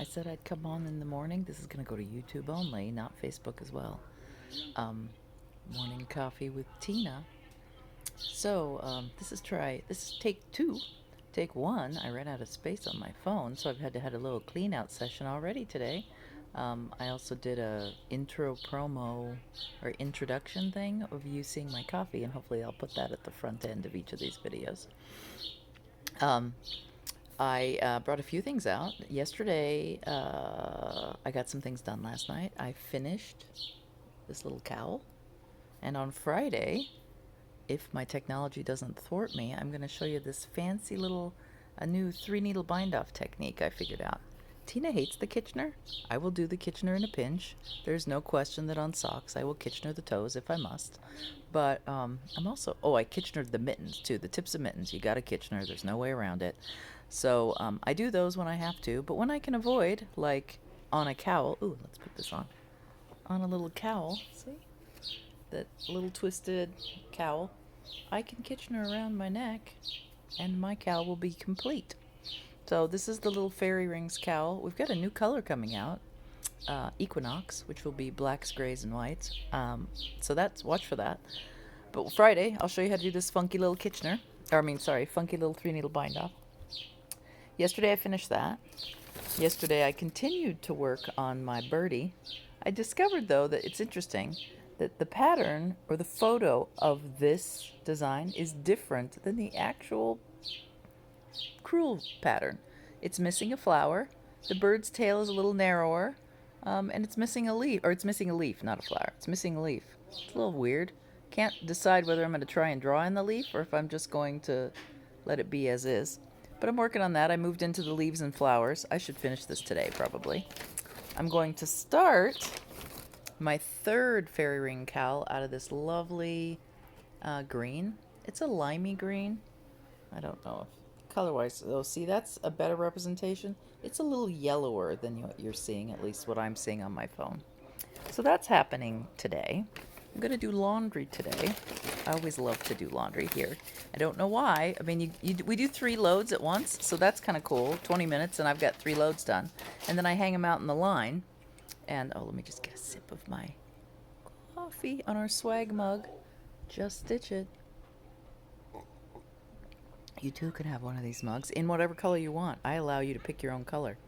I said I'd come on in the morning. This is going to go to YouTube only, not Facebook as well. Um, Morning coffee with Tina. So, this is take two. Take one, I ran out of space on my phone, so I've had to had a little clean out session already today. I also did a intro promo or introduction thing of you seeing my coffee, and hopefully I'll put that at the front end of each of these videos. Um, I brought a few things out. Yesterday, I got some things done last night. I finished this little cowl. And on Friday, if my technology doesn't thwart me, I'm going to show you this fancy little, a new 3-needle bind-off technique I figured out. Tina hates the Kitchener. I will do the Kitchener in a pinch. There's no question that on socks I will Kitchener the toes if I must. But I'm also, I Kitchenered the mittens too, the tips of mittens. You got a Kitchener, there's no way around it. So I do those when I have to, but when I can avoid, like on a cowl, ooh, let's put this on a little cowl, see? That little twisted cowl, I can Kitchener around my neck and my cowl will be complete. So this is the little fairy rings cowl. We've got a new color coming out, Equinox, which will be blacks, grays, and whites. So watch for that. But Friday, I'll show you how to do this funky little Kitchener. Funky little 3-needle bind off. Yesterday I finished that. Yesterday I continued to work on my birdie. I discovered though that it's interesting that the pattern or the photo of this design is different than the actual crewel pattern. It's missing a flower. The bird's tail is a little narrower, and it's missing a leaf. Or it's missing a leaf, not a flower. It's missing a leaf. It's a little weird. Can't decide whether I'm going to try and draw in the leaf or if I'm just going to let it be as is. But I'm working on that. I moved into the leaves and flowers. I should finish this today, probably. I'm going to start my third fairy ring cowl out of this lovely green. It's a limey green. I don't know if color-wise. Oh, see, that's a better representation. It's a little yellower than what you're seeing, at least what I'm seeing on my phone. So that's happening today. I'm going to do laundry today. I always love to do laundry here. I don't know why. I mean, we do 3 loads at once, so that's kind of cool. 20 minutes, and I've got 3 loads done. And then I hang them out in the line. And, let me just get a sip of my coffee on our swag mug. Just stitch it. You too can have one of these mugs in whatever color you want. I allow you to pick your own color.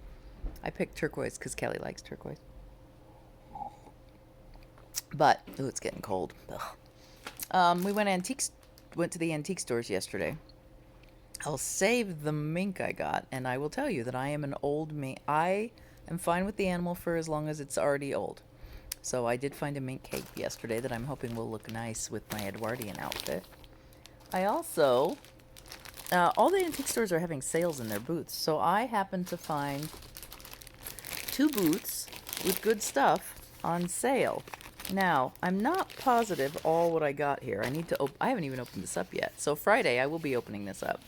I picked turquoise because Kelly likes turquoise. But, ooh, it's getting cold. We went to the antique stores yesterday. I'll save the mink I got, and I will tell you that I am an old mink. I am fine with the animal fur as long as it's already old. So I did find a mink cape yesterday that I'm hoping will look nice with my Edwardian outfit. I also, all the antique stores are having sales in their booths, so I happened to find 2 booths with good stuff on sale. Now, I'm not positive all what I got here. I haven't even opened this up yet. So Friday I will be opening this up.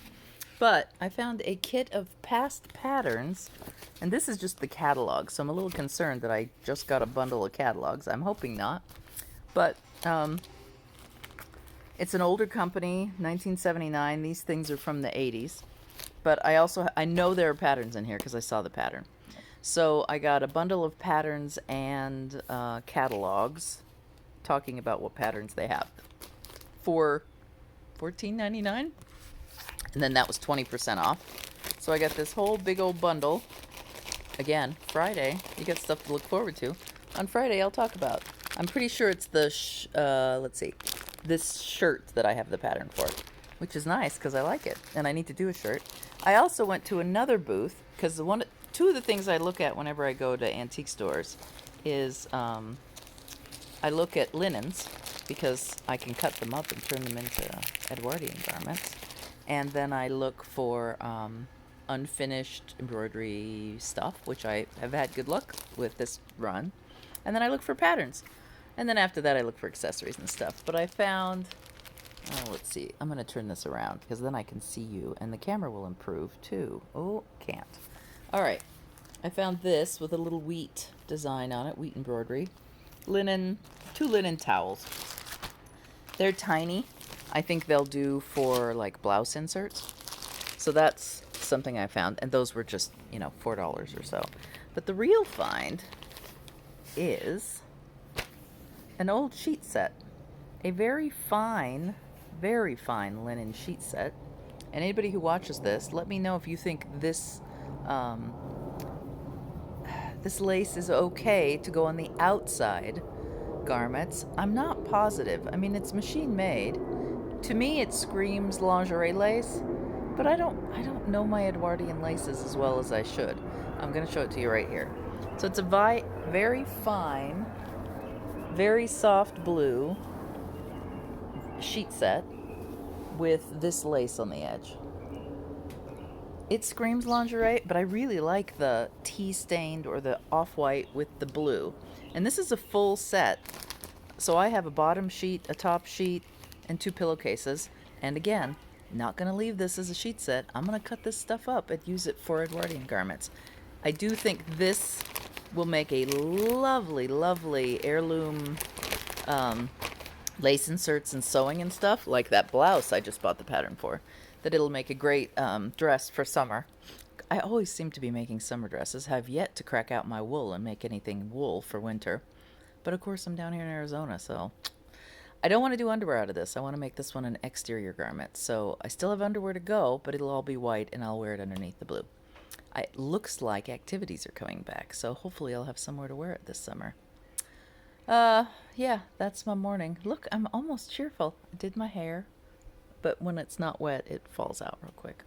But I found a kit of past patterns, and this is just the catalog, so I'm a little concerned that I just got a bundle of catalogs. I'm hoping not. But it's an older company, 1979. These things are from the 80s. But I know there are patterns in here because I saw the pattern. So I got a bundle of patterns and catalogs talking about what patterns they have for $14.99. And then that was 20% off. So I got this whole big old bundle. Again, Friday, you got stuff to look forward to. On Friday, I'll talk about. I'm pretty sure it's this shirt that I have the pattern for, which is nice because I like it and I need to do a shirt. I also went to another booth because 2 of the things I look at whenever I go to antique stores is I look at linens because I can cut them up and turn them into Edwardian garments. And then I look for unfinished embroidery stuff, which I have had good luck with this run. And then I look for patterns. And then after that I look for accessories and stuff. But I found, let's see, I'm going to turn this around because then I can see you and the camera will improve too. Oh, can't. All right, I found this with a little wheat design on it, wheat embroidery. 2 linen towels. They're tiny. I think they'll do for like blouse inserts. So that's something I found, and those were just, $4 or so. But the real find is an old sheet set. A very fine linen sheet set. And anybody who watches this, let me know if you think this this lace is okay to go on the outside garments. I'm not positive. I mean, it's machine made. To me, it screams lingerie lace, but I don't know my Edwardian laces as well as I should. I'm going to show it to you right here. So it's a very fine, very soft blue sheet set with this lace on the edge. It screams lingerie, but I really like the tea stained or the off-white with the blue. And this is a full set. So I have a bottom sheet, a top sheet, and 2 pillowcases. And again, not going to leave this as a sheet set. I'm going to cut this stuff up and use it for Edwardian garments. I do think this will make a lovely, lovely heirloom lace inserts and sewing and stuff, like that blouse I just bought the pattern for. That it'll make a great dress for summer. I always seem to be making summer dresses. Have yet to crack out my wool and make anything wool for winter. But of course I'm down here in Arizona, so I don't want to do underwear out of this. I want to make this one an exterior garment. So I still have underwear to go, but it'll all be white and I'll wear it underneath the blue. It looks like activities are coming back, so hopefully I'll have somewhere to wear it this summer. Yeah, that's my morning. Look, I'm almost cheerful. I did my hair, but when it's not wet, it falls out real quick.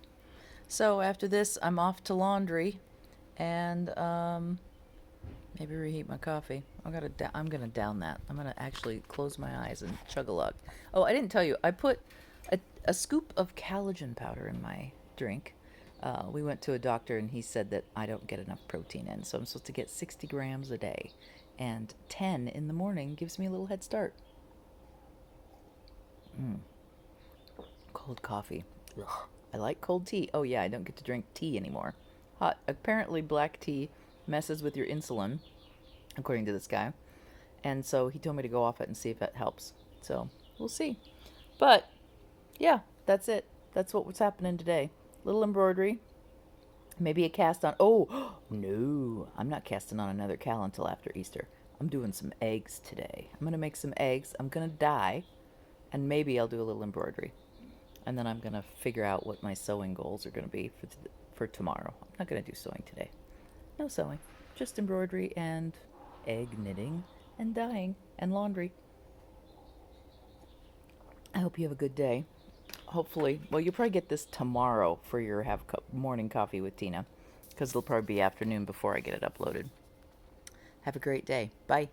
So after this, I'm off to laundry, and maybe reheat my coffee. I'm gonna down that. I'm gonna actually close my eyes and chug a lug. Oh, I didn't tell you. I put a scoop of collagen powder in my drink. We went to a doctor, and he said that I don't get enough protein in, so I'm supposed to get 60 grams a day, and 10 in the morning gives me a little head start. Cold coffee. Ugh. I like cold tea. Oh yeah, I don't get to drink tea anymore. Hot. Apparently black tea messes with your insulin, according to this guy. And so he told me to go off it and see if that helps. So we'll see. But yeah, that's it. That's what's happening today. Little embroidery. Maybe a cast on. Oh, no. I'm not casting on another cowl until after Easter. I'm doing some eggs today. I'm going to make some eggs. I'm going to dye. And maybe I'll do a little embroidery. And then I'm going to figure out what my sewing goals are going to be for tomorrow. I'm not going to do sewing today. No sewing. Just embroidery and egg knitting and dyeing and laundry. I hope you have a good day. Hopefully, well, you'll probably get this tomorrow for your morning coffee with Tina, because it'll probably be afternoon before I get it uploaded. Have a great day. Bye.